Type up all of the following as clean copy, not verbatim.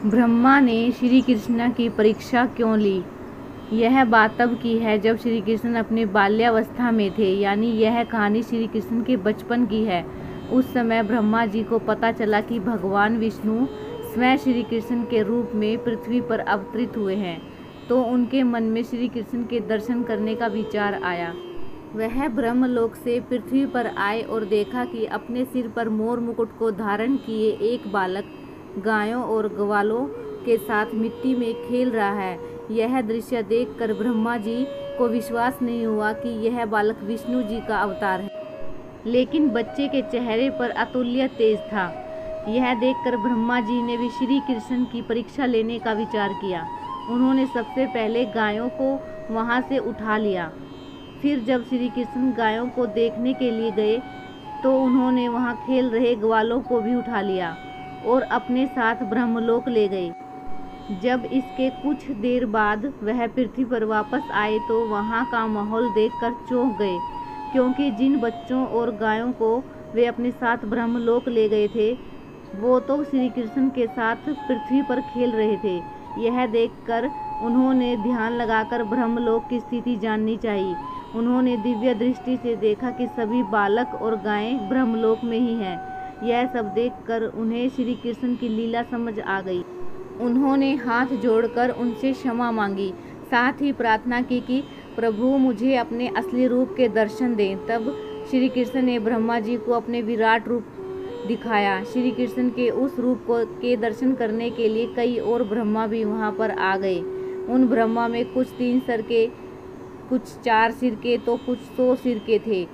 ब्रह्मा ने श्री कृष्ण की परीक्षा क्यों ली? यह बात तब की है जब श्री कृष्ण अपनी बाल्यावस्था में थे, यानी यह कहानी श्री कृष्ण के बचपन की है। उस समय ब्रह्मा जी को पता चला कि भगवान विष्णु स्वयं श्री कृष्ण के रूप में पृथ्वी पर अवतरित हुए हैं, तो उनके मन में श्री कृष्ण के दर्शन करने का विचार आया। वह ब्रह्मलोक से पृथ्वी पर आए और देखा कि अपने सिर पर मोर मुकुट को धारण किए एक बालक गायों और ग्वालों के साथ मिट्टी में खेल रहा है। यह दृश्य देखकर ब्रह्मा जी को विश्वास नहीं हुआ कि यह बालक विष्णु जी का अवतार है, लेकिन बच्चे के चेहरे पर अतुल्य तेज था। यह देखकर ब्रह्मा जी ने भी श्री कृष्ण की परीक्षा लेने का विचार किया। उन्होंने सबसे पहले गायों को वहां से उठा लिया। फिर जब श्री कृष्ण गायों को देखने के लिए गए तो उन्होंने वहां खेल रहे ग्वालों को भी उठा लिया और अपने साथ ब्रह्मलोक ले गए। जब इसके कुछ देर बाद वह पृथ्वी पर वापस आए तो वहां का माहौल देखकर चौंक गए, क्योंकि जिन बच्चों और गायों को वे अपने साथ ब्रह्मलोक ले गए थे वो तो श्री कृष्ण के साथ पृथ्वी पर खेल रहे थे। यह देखकर उन्होंने ध्यान लगाकर ब्रह्मलोक की स्थिति जाननी चाहिए। उन्होंने दिव्य दृष्टि से देखा कि सभी बालक और गायें ब्रह्मलोक में ही हैं। यह सब देखकर उन्हें श्री कृष्ण की लीला समझ आ गई। उन्होंने हाथ जोड़कर उनसे क्षमा मांगी, साथ ही प्रार्थना की कि प्रभु मुझे अपने असली रूप के दर्शन दें। तब श्री कृष्ण ने ब्रह्मा जी को अपने विराट रूप दिखाया। श्री कृष्ण के उस रूप के दर्शन करने के लिए कई और ब्रह्मा भी वहां पर आ गए। उन ब्रह्मा में कुछ 3 सर के, कुछ 4 सिर के तो कुछ 100 सिर के थे।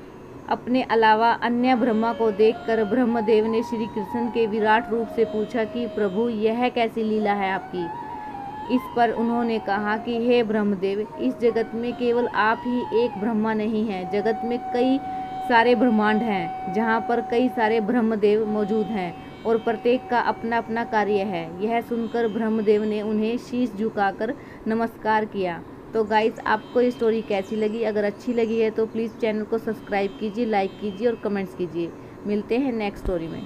अपने अलावा अन्य ब्रह्मा को देखकर ब्रह्मदेव ने श्री कृष्ण के विराट रूप से पूछा कि प्रभु यह कैसी लीला है आपकी। इस पर उन्होंने कहा कि हे ब्रह्मदेव, इस जगत में केवल आप ही एक ब्रह्मा नहीं हैं। जगत में कई सारे ब्रह्मांड हैं जहाँ पर कई सारे ब्रह्मदेव मौजूद हैं और प्रत्येक का अपना अपना कार्य है। यह सुनकर ब्रह्मदेव ने उन्हें शीश झुकाकर नमस्कार किया। तो गाइस, आपको ये स्टोरी कैसी लगी? अगर अच्छी लगी है तो प्लीज़ चैनल को सब्सक्राइब कीजिए, लाइक कीजिए और कमेंट्स कीजिए। मिलते हैं नेक्स्ट स्टोरी में।